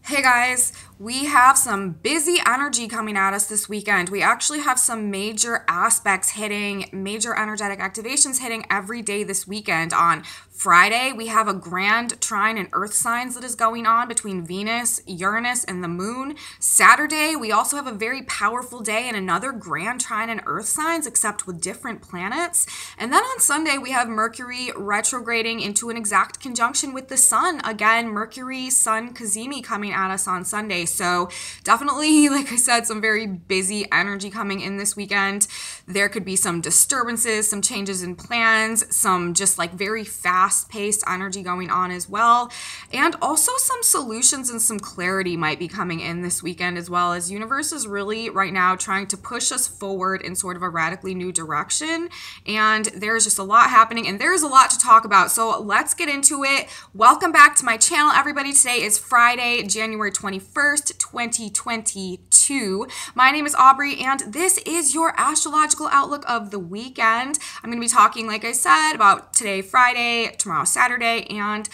Hey guys, we have some busy energy coming at us this weekend. We actually have some major aspects hitting, major energetic activations hitting every day this weekend. On Friday, we have a grand trine in earth signs that is going on between Venus, Uranus, and the moon. Saturday, we also have a very powerful day and another grand trine in earth signs, except with different planets. And then on Sunday, we have Mercury retrograding into an exact conjunction with the sun. Again, Mercury, Sun, Cazimi coming at us on Sunday. So definitely, like I said, some very busy energy coming in this weekend. There could be some disturbances, some changes in plans, some just like very fast-paced energy going on as well. And also some solutions and some clarity might be coming in this weekend as well, as universe is really right now trying to push us forward in sort of a radically new direction. And there's just a lot happening and there's a lot to talk about. So let's get into it. Welcome back to my channel, everybody. Today is Friday, January 21st, 2022. My name is Aubrey and this is your astrological outlook of the weekend. I'm going to be talking, like I said, about today, Friday, tomorrow, Saturday, and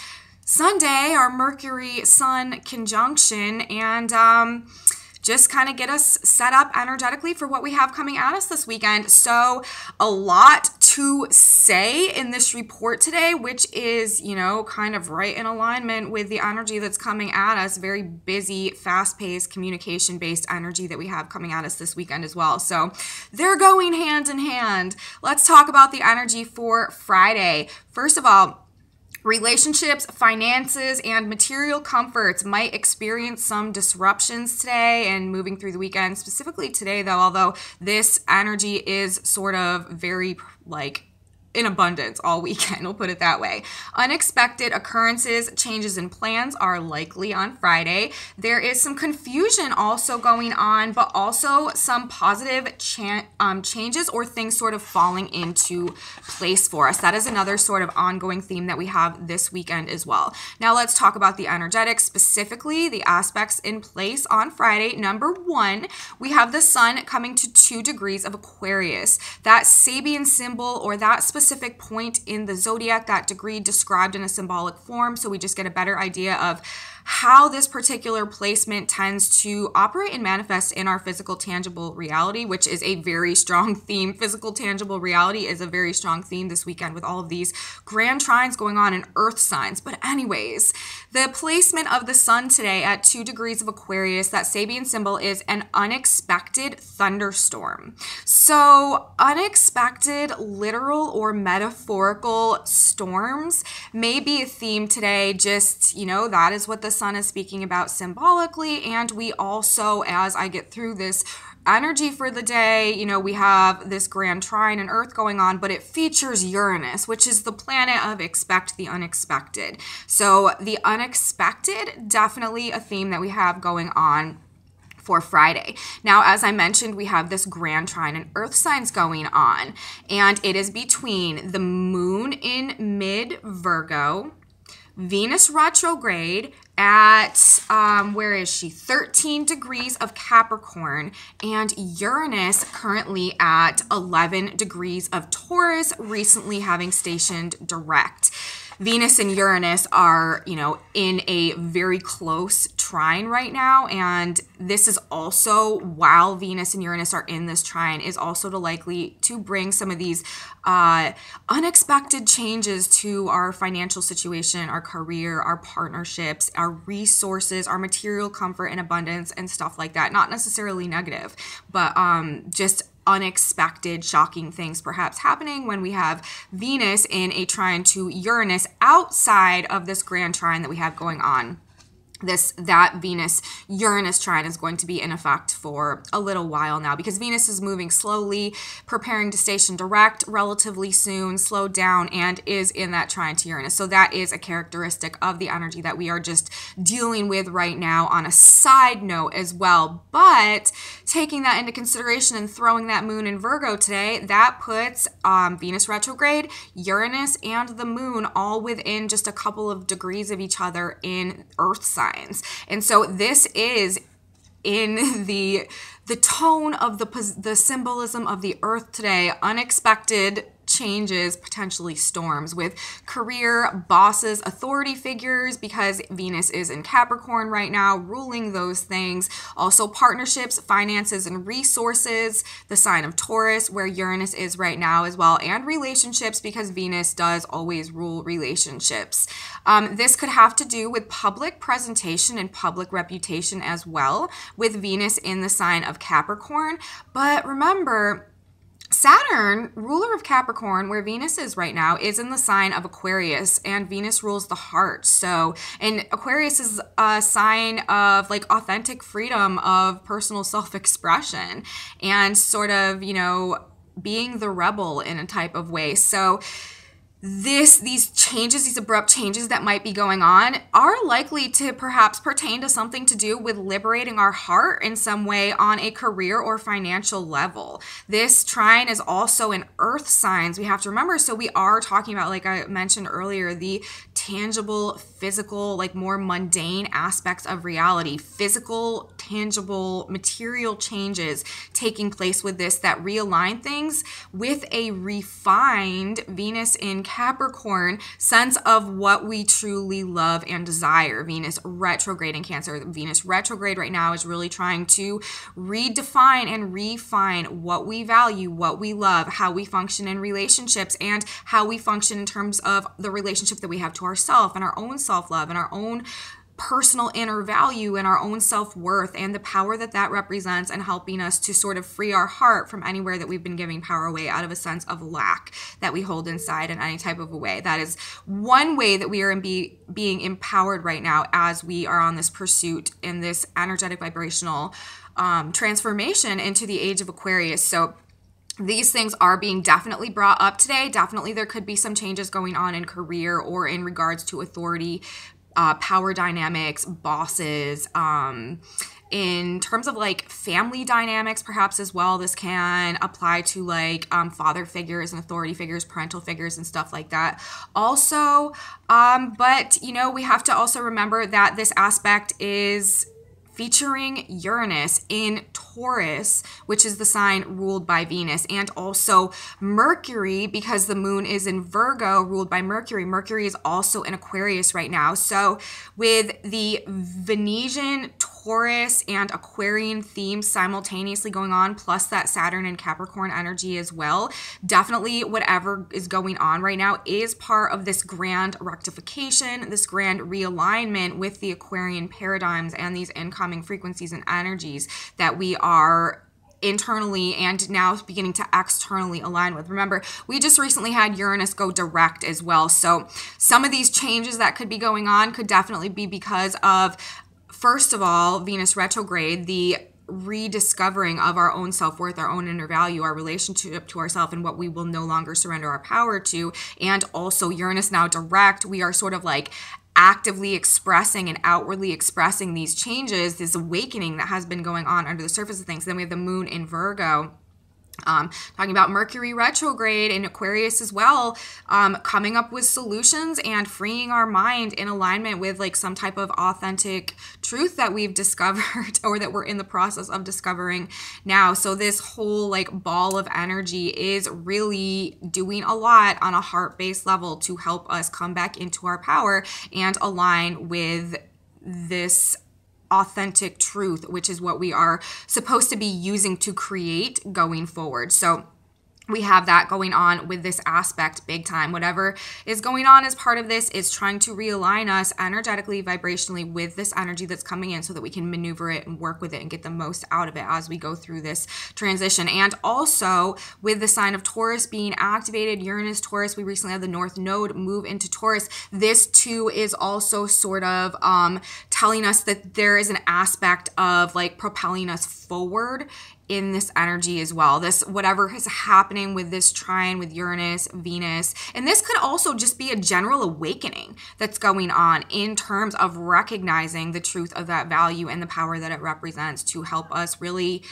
Sunday, our Mercury-Sun conjunction, and just kind of get us set up energetically for what we have coming at us this weekend. So a lot to say in this report today, which is, you know, kind of right in alignment with the energy that's coming at us, very busy, fast-paced, communication-based energy that we have coming at us this weekend as well. So they're going hand in hand. Let's talk about the energy for Friday. First of all, relationships, finances, and material comforts might experience some disruptions today and moving through the weekend. Specifically today, though, although this energy is sort of very like in abundance all weekend, we'll put it that way. Unexpected occurrences, changes in plans are likely on Friday. There is some confusion also going on, but also some positive changes or things sort of falling into place for us. That is another sort of ongoing theme that we have this weekend as well. Now let's talk about the energetics, specifically the aspects in place on Friday. Number one, we have the sun coming to 2 degrees of Aquarius. That Sabian symbol or that specific point in the zodiac, that degree described in a symbolic form, so we just get a better idea of how this particular placement tends to operate and manifest in our physical tangible reality, which is a very strong theme. Physical tangible reality is a very strong theme this weekend with all of these grand trines going on in earth signs. But anyways, the placement of the sun today at 2 degrees of Aquarius, that Sabian symbol, is an unexpected thunderstorm. So unexpected literal or metaphorical storms may be a theme today. Just, you know, that is what the sun is speaking about symbolically. And we also, as I get through this energy for the day, you know, we have this grand trine in earth going on, but it features Uranus, which is the planet of expect the unexpected. So the unexpected, definitely a theme that we have going on for Friday. Now, as I mentioned, we have this grand trine in earth signs going on, and it is between the moon in mid-Virgo, Venus retrograde at, where is she? 13 degrees of Capricorn, and Uranus currently at 11 degrees of Taurus, recently having stationed direct. Venus and Uranus are, you know, in a very close trine right now, and this is also, while Venus and Uranus are in this trine, is also likely to bring some of these unexpected changes to our financial situation, our career, our partnerships, our resources, our material comfort and abundance and stuff like that. Not necessarily negative, but just unexpected, shocking things perhaps happening when we have Venus in a trine to Uranus outside of this grand trine that we have going on. That Venus-Uranus trine is going to be in effect for a little while now because Venus is moving slowly, preparing to station direct relatively soon, slowed down, and is in that trine to Uranus. So that is a characteristic of the energy that we are just dealing with right now on a side note as well. But taking that into consideration and throwing that moon in Virgo today, that puts Venus retrograde, Uranus, and the moon all within just a couple of degrees of each other in earth signs. And so this is in the tone of the symbolism of the earth today, unexpected changes, potentially storms with career, bosses, authority figures, because Venus is in Capricorn right now, ruling those things. Also partnerships, finances, and resources, the sign of Taurus, where Uranus is right now as well, and relationships, because Venus does always rule relationships. This could have to do with public presentation and public reputation as well, with Venus in the sign of Capricorn. But remember, Saturn, ruler of Capricorn, where Venus is right now, is in the sign of Aquarius, and Venus rules the heart. So, and Aquarius is a sign of like authentic freedom of personal self-expression and sort of, you know, being the rebel in a type of way. So these changes, these abrupt changes that might be going on are likely to perhaps pertain to something to do with liberating our heart in some way on a career or financial level. This trine is also in earth signs, we have to remember. So we are talking about, like I mentioned earlier, the tangible, physical, like more mundane aspects of reality, physical, tangible, material changes taking place with this that realign things with a refined Venus in Capricorn sense of what we truly love and desire. Venus retrograde in Cancer. Venus retrograde right now is really trying to redefine and refine what we value, what we love, how we function in relationships, and how we function in terms of the relationship that we have to ourselves and our own self-love and our own personal inner value and our own self-worth, and the power that that represents, and helping us to sort of free our heart from anywhere that we've been giving power away out of a sense of lack that we hold inside in any type of a way. That is one way that we are being empowered right now as we are on this pursuit in this energetic vibrational transformation into the age of Aquarius. So these things are being definitely brought up today. Definitely there could be some changes going on in career or in regards to authority, power dynamics, bosses, in terms of like family dynamics perhaps as well. This can apply to like father figures and authority figures, parental figures, and stuff like that also. But you know, we have to also remember that this aspect is featuring Uranus in Taurus, which is the sign ruled by Venus, and also Mercury, because the moon is in Virgo, ruled by Mercury. Mercury is also in Aquarius right now. So with the Venetian, Taurus, and Aquarian themes simultaneously going on, plus that Saturn and Capricorn energy as well, definitely whatever is going on right now is part of this grand rectification, this grand realignment with the Aquarian paradigms and these incoming frequencies and energies that we are internally and now beginning to externally align with. Remember, we just recently had Uranus go direct as well. So some of these changes that could be going on could definitely be because of, first of all, Venus retrograde, the rediscovering of our own self-worth, our own inner value, our relationship to ourselves, and what we will no longer surrender our power to. And also Uranus now direct, we are sort of like actively expressing and outwardly expressing these changes, this awakening that has been going on under the surface of things. Then we have the moon in Virgo, talking about Mercury retrograde in Aquarius as well, coming up with solutions and freeing our mind in alignment with like some type of authentic truth that we've discovered or that we're in the process of discovering now. So this whole like ball of energy is really doing a lot on a heart-based level to help us come back into our power and align with this authentic truth, which is what we are supposed to be using to create going forward. So we have that going on with this aspect big time. Whatever is going on as part of this is trying to realign us energetically, vibrationally with this energy that's coming in so that we can maneuver it and work with it and get the most out of it as we go through this transition. And also with the sign of Taurus being activated, Uranus, Taurus, we recently had the North Node move into Taurus. This too is also sort of telling us that there is an aspect of like propelling us forward in this energy as well. This, whatever is happening with this trine with Uranus, Venus, and this could also just be a general awakening that's going on in terms of recognizing the truth of that value and the power that it represents to help us really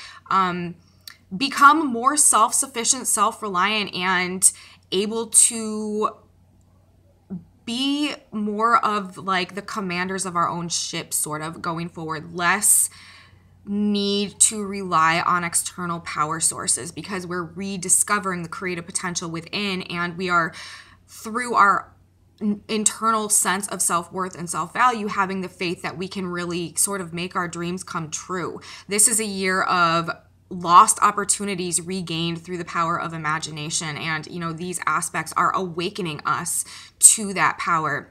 become more self-sufficient, self-reliant, and able to be more of like the commanders of our own ship, sort of going forward, less need to rely on external power sources because we're rediscovering the creative potential within, and we are, through our internal sense of self-worth and self-value, having the faith that we can really sort of make our dreams come true. This is a year of lost opportunities regained through the power of imagination, and these aspects are awakening us to that power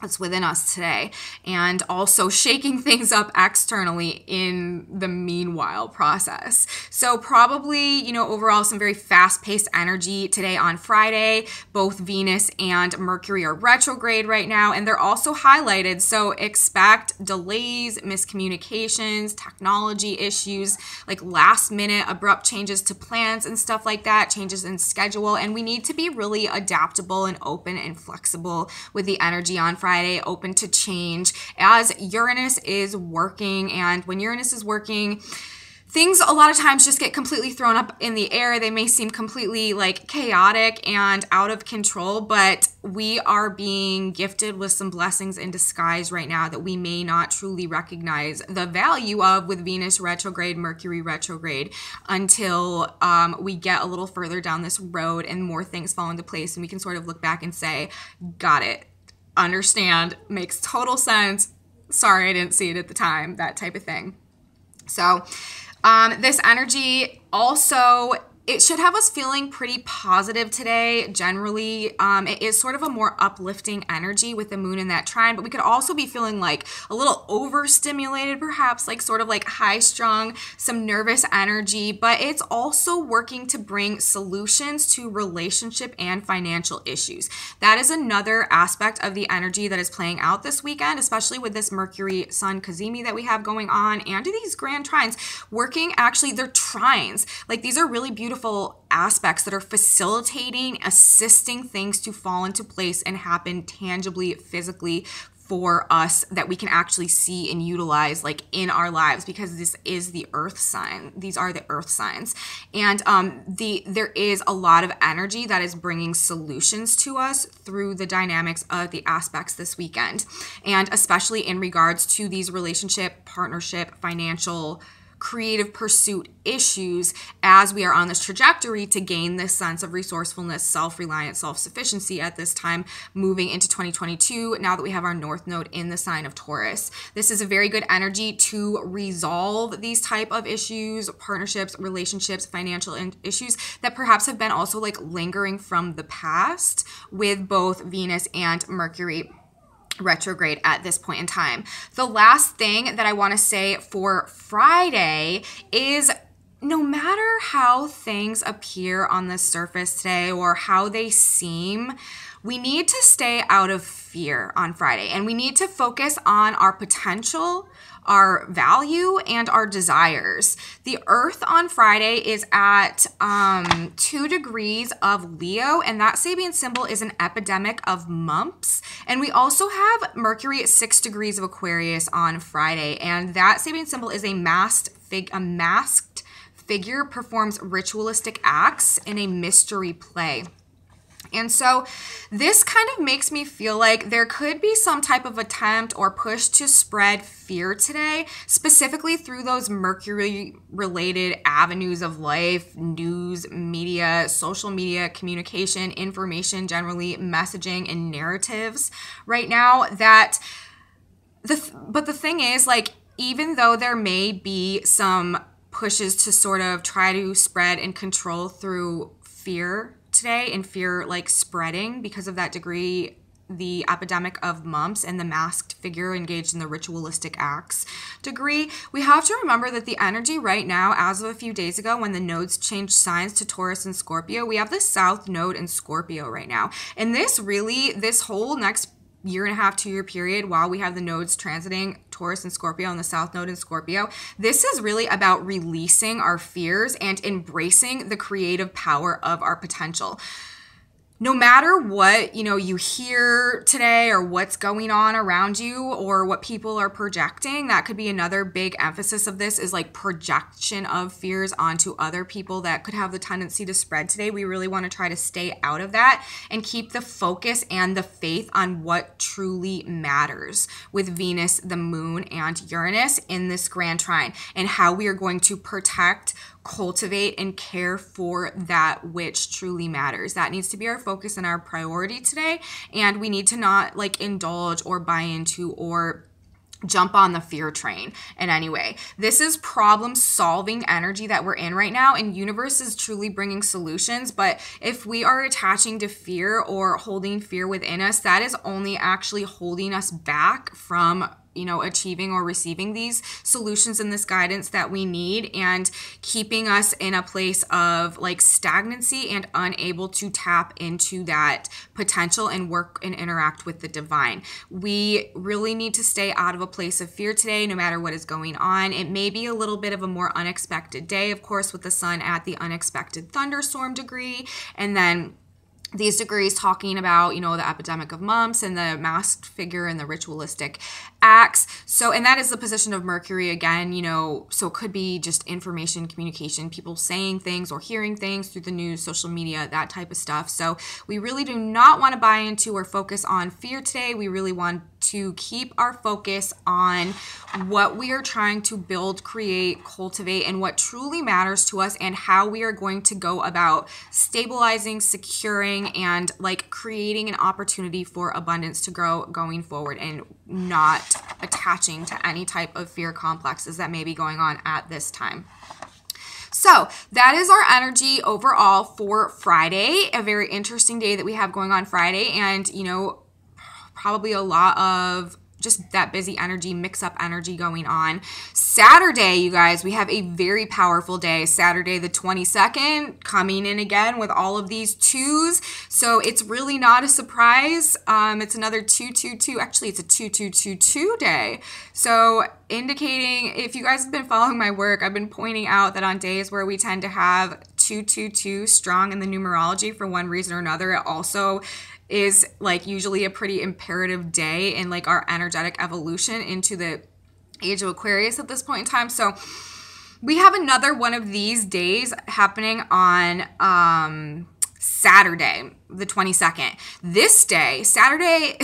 that's within us today, and also shaking things up externally in the meanwhile process. So probably, overall some very fast-paced energy today on Friday. Both Venus and Mercury are retrograde right now, and they're also highlighted. So expect delays, miscommunications, technology issues, like last-minute abrupt changes to plans and stuff like that, changes in schedule, and we need to be really adaptable and open and flexible with the energy on Friday, open to change as Uranus is working. And when Uranus is working, things a lot of times just get completely thrown up in the air. They may seem completely like chaotic and out of control, but we are being gifted with some blessings in disguise right now that we may not truly recognize the value of with Venus retrograde, Mercury retrograde, until we get a little further down this road and more things fall into place, and we can sort of look back and say, got it. Understand, makes total sense. Sorry, I didn't see it at the time, that type of thing. So this energy also, it should have us feeling pretty positive today. Generally, it is sort of a more uplifting energy with the moon in that trine, but we could also be feeling like a little overstimulated, perhaps like sort of like high strung, some nervous energy, but it's also working to bring solutions to relationship and financial issues. That is another aspect of the energy that is playing out this weekend, especially with this Mercury Sun Cazimi that we have going on, and these grand trines working. Actually, they're trines. Like, these are really beautiful aspects that are facilitating, assisting things to fall into place and happen tangibly, physically for us, that we can actually see and utilize like in our lives, because this is the earth sign. These are the earth signs. And there is a lot of energy that is bringing solutions to us through the dynamics of the aspects this weekend. And especially in regards to these relationship, partnership, financial, creative pursuit issues, as we are on this trajectory to gain this sense of resourcefulness, self-reliance, self-sufficiency at this time, moving into 2022, now that we have our North Node in the sign of Taurus. This is a very good energy to resolve these type of issues, partnerships, relationships, financial issues that perhaps have been also like lingering from the past with both Venus and Mercury retrograde at this point in time. The last thing that I want to say for Friday is, no matter how things appear on the surface today or how they seem, we need to stay out of fear on Friday, and we need to focus on our potential, our value, and our desires. The Earth on Friday is at 2 degrees of Leo, and that Sabian symbol is an epidemic of mumps. And we also have Mercury at 6 degrees of Aquarius on Friday, and that Sabian symbol is a masked figure performs ritualistic acts in a mystery play. And so this kind of makes me feel like there could be some type of attempt or push to spread fear today, specifically through those Mercury-related avenues of life, news, media, social media, communication, information, generally messaging, and narratives right now. But the thing is, like, even though there may be some pushes to sort of try to spread and control through fear today, and fear like spreading because of that degree, the epidemic of mumps and the masked figure engaged in the ritualistic acts degree, we have to remember that the energy right now, as of a few days ago when the nodes changed signs to Taurus and Scorpio, we have the South Node in Scorpio right now. And this whole next year and a half, 2-year period, while we have the nodes transiting Taurus and Scorpio and the South Node in Scorpio, this is really about releasing our fears and embracing the creative power of our potential. no matter what, you hear today or what's going on around you or what people are projecting, that could be another big emphasis of this, is like projection of fears onto other people that could have the tendency to spread today. We really want to try to stay out of that and keep the focus and the faith on what truly matters with Venus, the moon, and Uranus in this grand trine, and how we are going to protect, cultivate, and care for that which truly matters. That needs to be our focus and our priority today, and we need to not like indulge or buy into or jump on the fear train in any way. This is problem solving energy that we're in right now, and universe is truly bringing solutions. But if we are attaching to fear or holding fear within us, that is only actually holding us back from achieving or receiving these solutions and this guidance that we need, and keeping us in a place of like stagnancy and unable to tap into that potential and work and interact with the divine. We really need to stay out of a place of fear today, no matter what is going on. It may be a little bit of a more unexpected day, of course, with the sun at the unexpected thunderstorm degree, and then these degrees talking about, the epidemic of mumps and the masked figure and the ritualistic acts. So, and that is the position of Mercury again, so it could be just information, communication, people saying things or hearing things through the news, social media, that type of stuff. So we really do not want to buy into or focus on fear today. We really want to keep our focus on what we are trying to build, create, cultivate, and what truly matters to us, and how we are going to go about stabilizing, securing, and like creating an opportunity for abundance to grow going forward, and not attaching to any type of fear complexes that may be going on at this time. So that is our energy overall for Friday, a very interesting day that we have going on Friday, and probably a lot of just that busy energy, mix-up energy going on. Saturday, you guys, we have a very powerful day. Saturday the 22nd, coming in again with all of these twos. So it's really not a surprise. It's another 222. Actually, it's a 2222 day. So indicating, if you guys have been following my work, I've been pointing out that on days where we tend to have 222 strong in the numerology for one reason or another, it also is like usually a pretty imperative day in like our energetic evolution into the age of Aquarius at this point in time. So we have another one of these days happening on Saturday, the 22nd. This day, Saturday,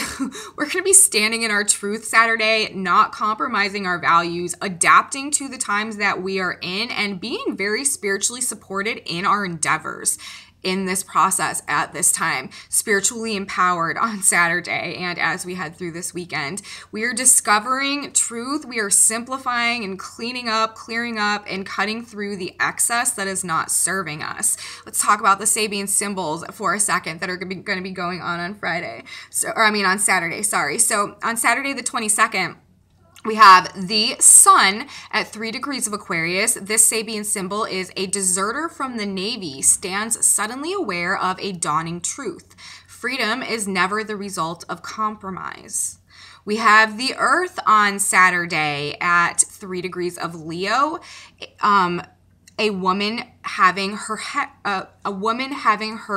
we're going to be standing in our truth Saturday, not compromising our values, adapting to the times that we are in, and being very spiritually supported in our endeavors in this process at this time, spiritually empowered on Saturday. And as we head through this weekend, we are discovering truth. We are simplifying and cleaning up, clearing up, and cutting through the excess that is not serving us. Let's talk about the Sabian symbols for a second that are going to be going on Friday. On Saturday, sorry. So on Saturday, the 22nd, we have the sun at 3 degrees of Aquarius. This Sabian symbol is a deserter from the Navy stands suddenly aware of a dawning truth. Freedom is never the result of compromise. We have the earth on Saturday at 3 degrees of Leo. A woman having her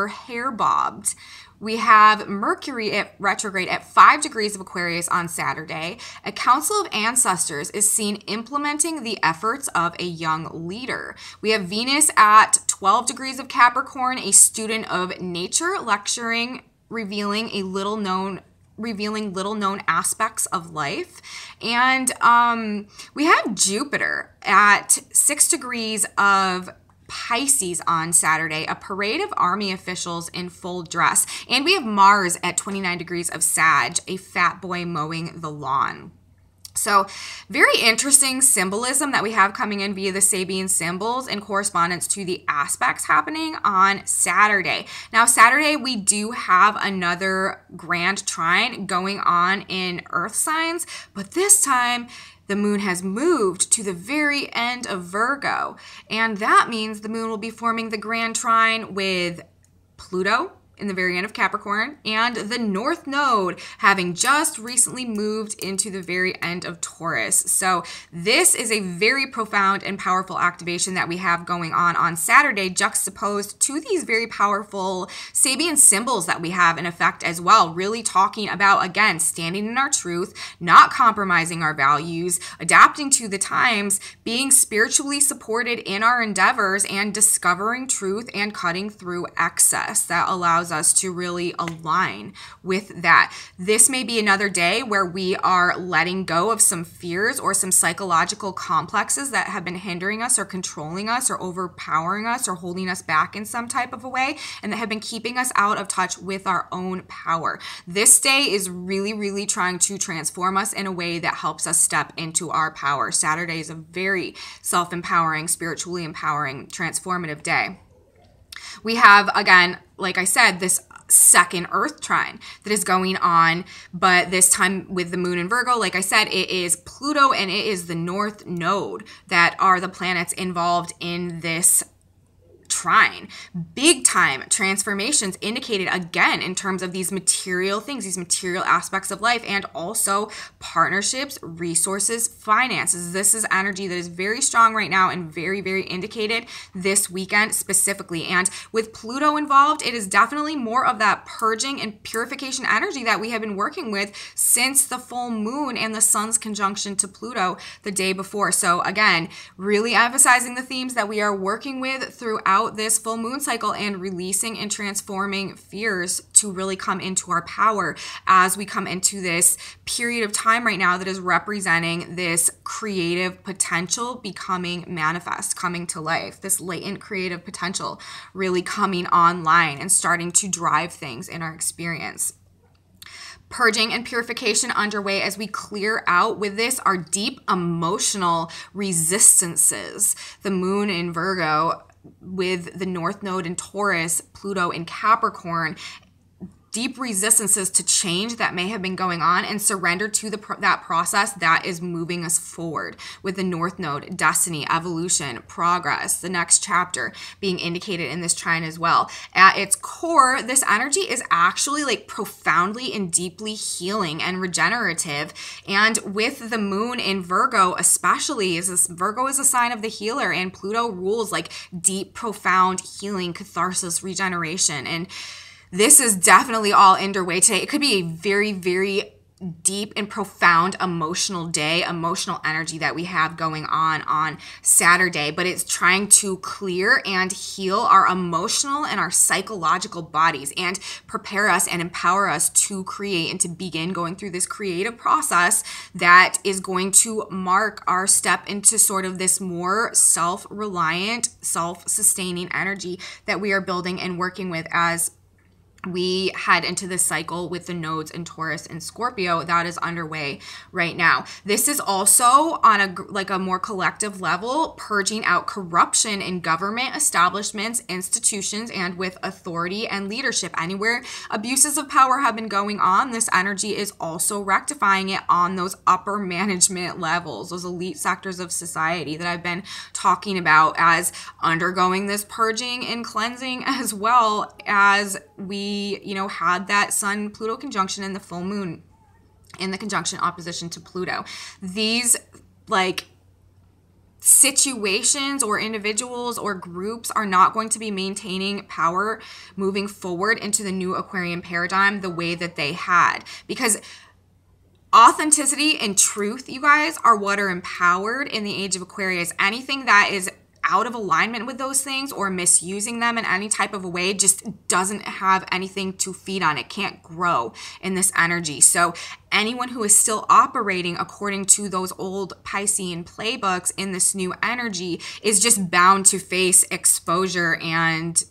hair bobbed. We have Mercury at retrograde at 5 degrees of Aquarius on Saturday. A council of ancestors is seen implementing the efforts of a young leader. We have Venus at 12 degrees of Capricorn, a student of nature, lecturing, revealing little known aspects of life. And we have Jupiter at 6 degrees of Pisces on Saturday, a parade of army officials in full dress. And we have Mars at 29 degrees of Sag, a fat boy mowing the lawn. So very interesting symbolism that we have coming in via the Sabian symbols in correspondence to the aspects happening on Saturday. Now, Saturday, we do have another grand trine going on in earth signs, but this time the moon has moved to the very end of Virgo. And that means the moon will be forming the grand trine with Pluto in the very end of Capricorn, and the North Node having just recently moved into the very end of Taurus. So this is a very profound and powerful activation that we have going on Saturday, juxtaposed to these very powerful Sabian symbols that we have in effect as well, really talking about, again, standing in our truth, not compromising our values, adapting to the times, being spiritually supported in our endeavors, and discovering truth and cutting through excess. That allows us to really align with that. This may be another day where we are letting go of some fears or some psychological complexes that have been hindering us or controlling us or overpowering us or holding us back in some type of a way, and that have been keeping us out of touch with our own power. This day is really, really trying to transform us in a way that helps us step into our power. Saturday is a very self-empowering, spiritually empowering, transformative day. We have, again, like I said, this second Earth trine that is going on, but this time with the moon in Virgo. Like I said, it is Pluto and it is the North Node that are the planets involved in this trine. Big time transformations indicated, again, in terms of these material things, these material aspects of life, and also partnerships, resources, finances. This is energy that is very strong right now and very, very indicated this weekend specifically. And with Pluto involved, it is definitely more of that purging and purification energy that we have been working with since the full moon and the sun's conjunction to Pluto the day before. So again, really emphasizing the themes that we are working with throughout this full moon cycle and releasing and transforming fears to really come into our power as we come into this period of time right now that is representing this creative potential becoming manifest, coming to life, this latent creative potential really coming online and starting to drive things in our experience. Purging and purification underway as we clear out with this our deep emotional resistances. The moon in Virgo with the North Node in Taurus, Pluto in Capricorn, deep resistances to change that may have been going on, and surrender to that process that is moving us forward with the North Node, destiny, evolution, progress, the next chapter being indicated in this trine as well. At its core, this energy is actually like profoundly and deeply healing and regenerative. And with the moon in Virgo, especially, Virgo is a sign of the healer, and Pluto rules like deep, profound healing, catharsis, regeneration. And this is definitely all underway today. It could be a very, very deep and profound emotional day, emotional energy that we have going on Saturday, but it's trying to clear and heal our emotional and our psychological bodies and prepare us and empower us to create and to begin going through this creative process that is going to mark our step into sort of this more self-reliant, self-sustaining energy that we are building and working with as we head into this cycle with the nodes in Taurus and Scorpio that is underway right now. This is also on a more collective level, purging out corruption in government establishments, institutions, and with authority and leadership. Anywhere abuses of power have been going on, this energy is also rectifying it on those upper management levels, those elite sectors of society that I've been talking about as undergoing this purging and cleansing, as well as we had that Sun-Pluto conjunction and the full moon in the conjunction opposition to Pluto. These situations or individuals or groups are not going to be maintaining power moving forward into the new Aquarian paradigm the way that they had, because authenticity and truth, you guys, are what are empowered in the age of Aquarius. Anything that is out of alignment with those things or misusing them in any type of a way just doesn't have anything to feed on. It can't grow in this energy. So anyone who is still operating according to those old Piscean playbooks in this new energy is just bound to face exposure and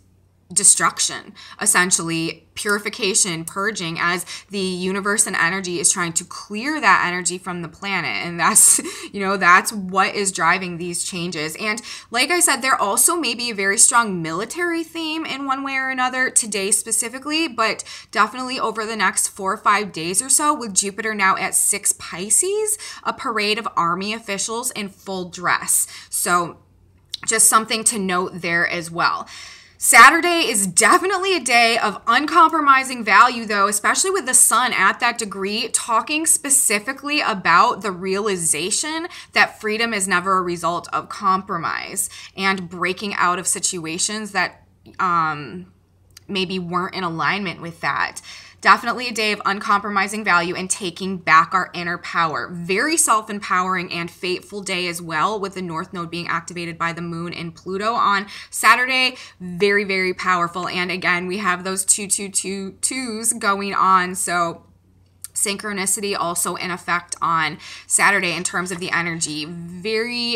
destruction, essentially purification, purging, as the universe and energy is trying to clear that energy from the planet. And that's, that's what is driving these changes. And like I said, there also may be a very strong military theme in one way or another today specifically, but definitely over the next 4 or 5 days or so, with Jupiter now at 6 Pisces, a parade of army officials in full dress. So just something to note there as well. Saturday is definitely a day of uncompromising value, though, especially with the sun at that degree, talking specifically about the realization that freedom is never a result of compromise and breaking out of situations that maybe weren't in alignment with that. Definitely a day of uncompromising value and taking back our inner power. Very self-empowering and fateful day as well, with the North Node being activated by the Moon and Pluto on Saturday. Very, very powerful. And again, we have those 2-2-2-2s going on. So synchronicity also in effect on Saturday in terms of the energy.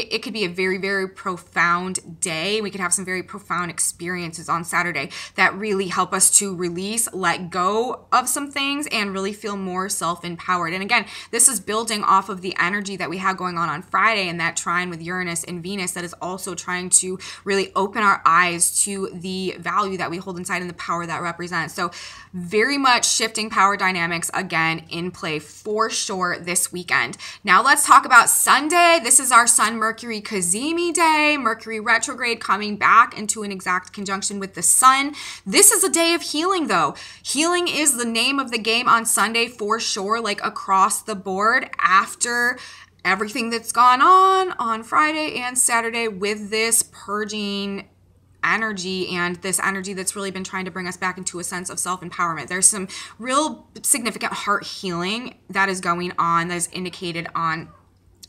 It could be a very, very profound day. We could have some very profound experiences on Saturday that really help us to release, let go of some things, and really feel more self-empowered. And again, this is building off of the energy that we had going on Friday and that trine with Uranus and Venus that is also trying to really open our eyes to the value that we hold inside and the power that represents. So very much shifting power dynamics again in play for sure this weekend. Now let's talk about Sunday. This is our Sun Mercury Cazimi day. Mercury retrograde coming back into an exact conjunction with the sun. This is a day of healing though. Healing is the name of the game on Sunday for sure, like across the board after everything that's gone on Friday and Saturday with this purging energy and this energy that's really been trying to bring us back into a sense of self-empowerment. There's some real significant heart healing that is going on that is indicated on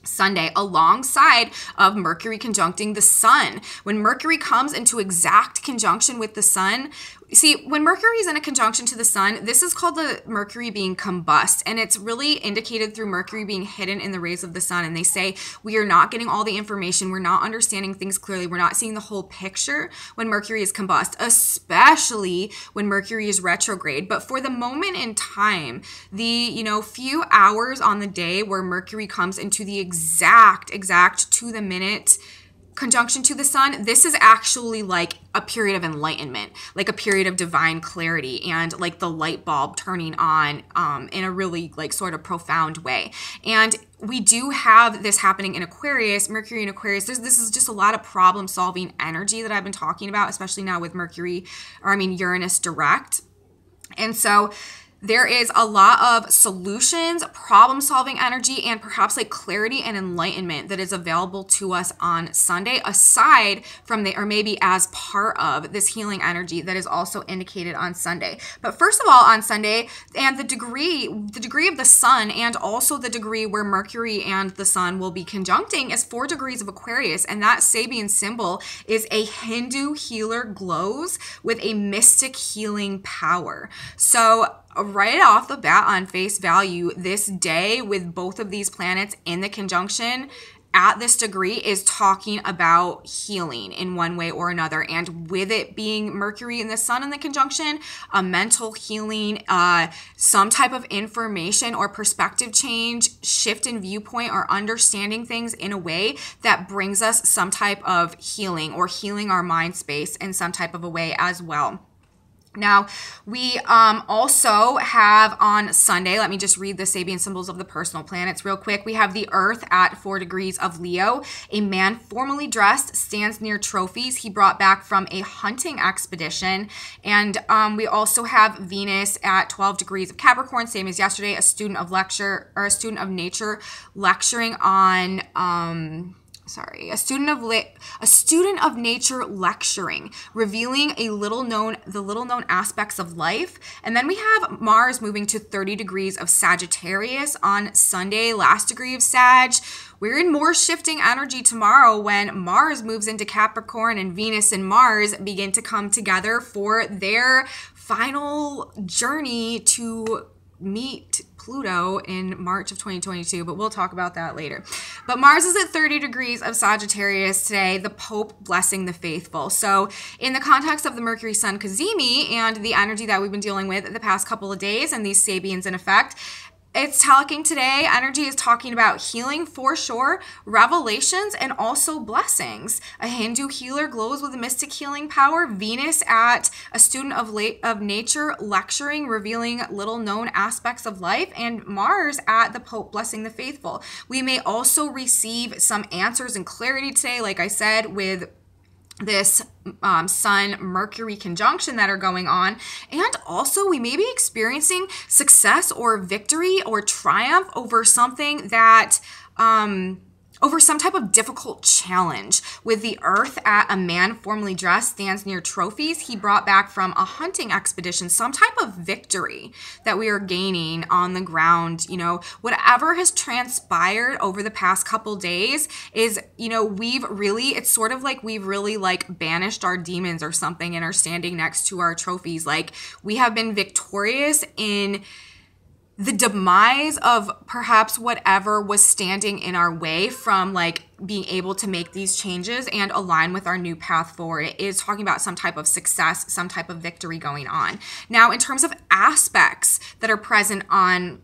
Sunday alongside of Mercury conjuncting the sun. When Mercury comes into exact conjunction with the sun, see, when Mercury is in a conjunction to the sun, this is called the Mercury being combust, and it's really indicated through Mercury being hidden in the rays of the sun. And they say we are not getting all the information, we're not understanding things clearly, we're not seeing the whole picture when Mercury is combust, especially when Mercury is retrograde. But for the moment in time, the few hours on the day where Mercury comes into the exact to the minute conjunction to the sun, this is actually like a period of enlightenment, like a period of divine clarity and like the light bulb turning on in a really like sort of profound way. And we do have this happening in Aquarius, Mercury in Aquarius. This is just a lot of problem solving energy that I've been talking about, especially now with Uranus direct. And so there is a lot of solutions, problem-solving energy, and perhaps like clarity and enlightenment that is available to us on Sunday, aside from or maybe as part of this healing energy that is also indicated on Sunday. But first of all, on Sunday, and the degree of the sun and also the degree where Mercury and the sun will be conjuncting is 4 degrees of Aquarius, and that Sabian symbol is a Hindu healer glows with a mystic healing power. So right off the bat on face value, this day with both of these planets in the conjunction at this degree is talking about healing in one way or another. And with it being Mercury and the sun in the conjunction, a mental healing, some type of information or perspective change, shift in viewpoint, or understanding things in a way that brings us some type of healing or healing our mind space in some type of a way as well. Now, we also have on Sunday, let me just read the Sabian symbols of the personal planets real quick. We have the Earth at 4 degrees of Leo. A man formally dressed stands near trophies he brought back from a hunting expedition. And we also have Venus at 12 degrees of Capricorn, same as yesterday, a student of nature lecturing on a student of nature lecturing, revealing the little known aspects of life. And then we have Mars moving to 30 degrees of Sagittarius on Sunday, last degree of Sag. We're in more shifting energy tomorrow when Mars moves into Capricorn and Venus and Mars begin to come together for their final journey to meet Pluto in March of 2022, but we'll talk about that later. But Mars is at 30 degrees of Sagittarius today, the Pope blessing the faithful. So in the context of the Mercury Sun Cazimi and the energy that we've been dealing with the past couple of days and these Sabians in effect, it's talking today, energy is talking about healing for sure, revelations, and also blessings. A Hindu healer glows with a mystic healing power. Venus at a student of nature lecturing, revealing little known aspects of life. And Mars at the Pope blessing the faithful. We may also receive some answers and clarity today, like I said, with this Sun Mercury conjunction that are going on. And also we may be experiencing success or victory or triumph over something that over some type of difficult challenge. With the Earth at a man formally dressed stands near trophies, he brought back from a hunting expedition some type of victory that we are gaining on the ground. You know, whatever has transpired over the past couple days is, you know, it's sort of like we've really like banished our demons or something and are standing next to our trophies. Like, we have been victorious in the demise of perhaps whatever was standing in our way from like being able to make these changes and align with our new path forward. It is talking about some type of success, some type of victory going on. Now, in terms of aspects that are present on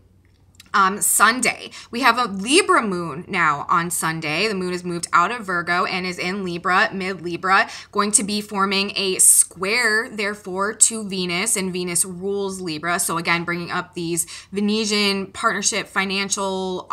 Sunday, we have a Libra moon now on Sunday. The moon has moved out of Virgo and is in Libra, mid-Libra, going to be forming a square, therefore, to Venus, and Venus rules Libra. So again, bringing up these Venetian partnership, financial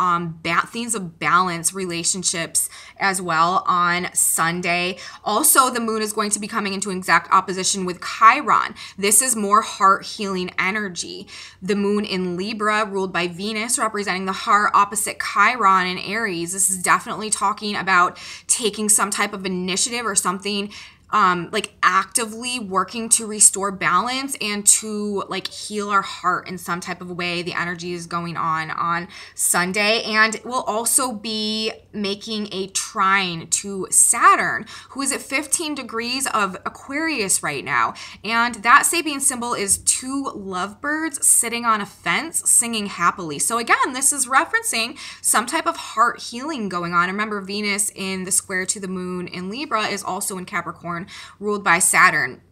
themes of balance, relationships as well on Sunday. Also, the moon is going to be coming into exact opposition with Chiron. This is more heart-healing energy. The moon in Libra, ruled by Venus, representing the heart, opposite Chiron in Aries. This is definitely talking about taking some type of initiative or something like actively working to restore balance and to like heal our heart in some type of way. The energy is going on Sunday, and we'll also be making a trine to Saturn, who is at 15 degrees of Aquarius right now. And that Sabian symbol is two lovebirds sitting on a fence singing happily. So again, this is referencing some type of heart healing going on. Remember, Venus in the square to the moon in Libra is also in Capricorn, ruled by Saturn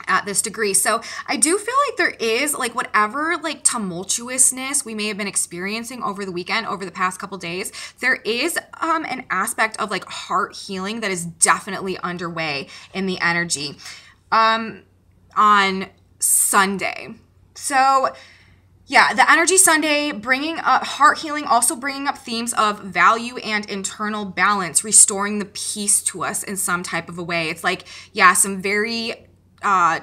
at this degree. So I do feel like there is like whatever like tumultuousness we may have been experiencing over the weekend, over the past couple days, there is an aspect of like heart healing that is definitely underway in the energy on Sunday. So yeah, the energy Sunday bringing up heart healing, also bringing up themes of value and internal balance, restoring the peace to us in some type of a way. It's like, yeah, some very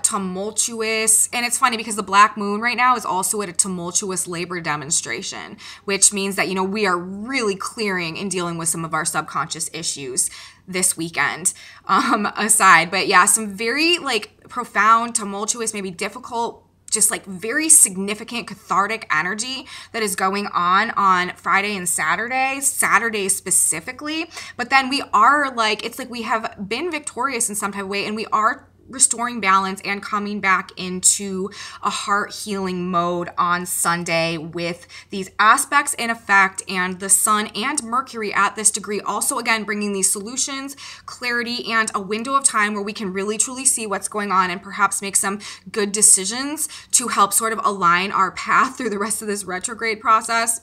tumultuous, and it's funny because the black moon right now is also at a tumultuous labor demonstration, which means that, you know, we are really clearing and dealing with some of our subconscious issues this weekend aside. But yeah, some very like profound, tumultuous, maybe difficult, just like very significant cathartic energy that is going on Friday and Saturday specifically. But then we are like, it's like we have been victorious in some type of way, and we are restoring balance and coming back into a heart healing mode on Sunday with these aspects in effect, and the Sun and Mercury at this degree also again bringing these solutions, clarity, and a window of time where we can really truly see what's going on and perhaps make some good decisions to help sort of align our path through the rest of this retrograde process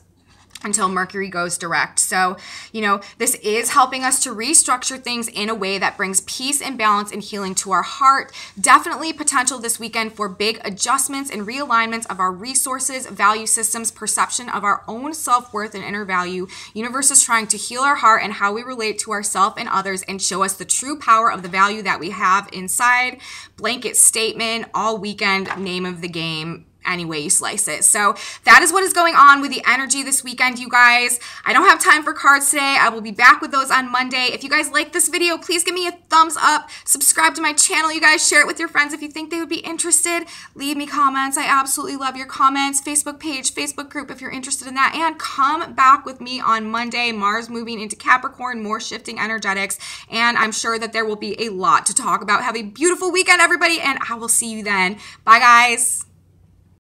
until Mercury goes direct. So, you know, this is helping us to restructure things in a way that brings peace and balance and healing to our heart. Definitely potential this weekend for big adjustments and realignments of our resources, value systems, perception of our own self-worth and inner value. Universe is trying to heal our heart and how we relate to ourselves and others, and show us the true power of the value that we have inside. Blanket statement all weekend, name of the game, any way you slice it. So that is what is going on with the energy this weekend, you guys. I don't have time for cards today. I will be back with those on Monday. If you guys like this video, please give me a thumbs up. Subscribe to my channel, you guys. Share it with your friends if you think they would be interested. Leave me comments. I absolutely love your comments. Facebook page, Facebook group if you're interested in that. And come back with me on Monday. Mars moving into Capricorn, more shifting energetics. And I'm sure that there will be a lot to talk about. Have a beautiful weekend, everybody, and I will see you then. Bye, guys.